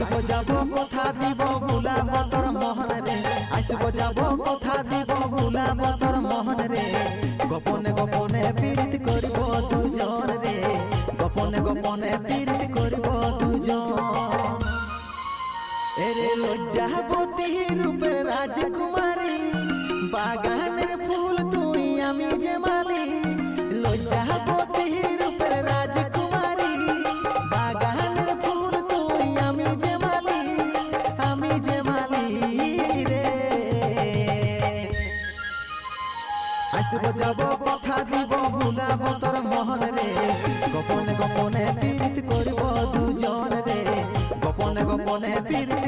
আসব যাব কথা দিব ভুলাব তোর মোহন রে আসব যাব কথা দিব ভুলাব তোর মোহন রে গোপনে গোপনে পীড়িত করিব দুজন রে গোপনে গোপনে পীড়িত করিব দুজন এরে লজ্জাবতী রূপের রাজকুমারী বাগানের ফুল তুই আমি যে মালি লজ্জাবতী রূপের রাজকুমারী বাগানের ফুল তুই আমি যে মালি রে আসব যাব কথা দিব ভুলাব তোর মোহন রে গোপনে গোপনে পীড়িত করিব দুজন রে গোপনে গোপনে পীড়িত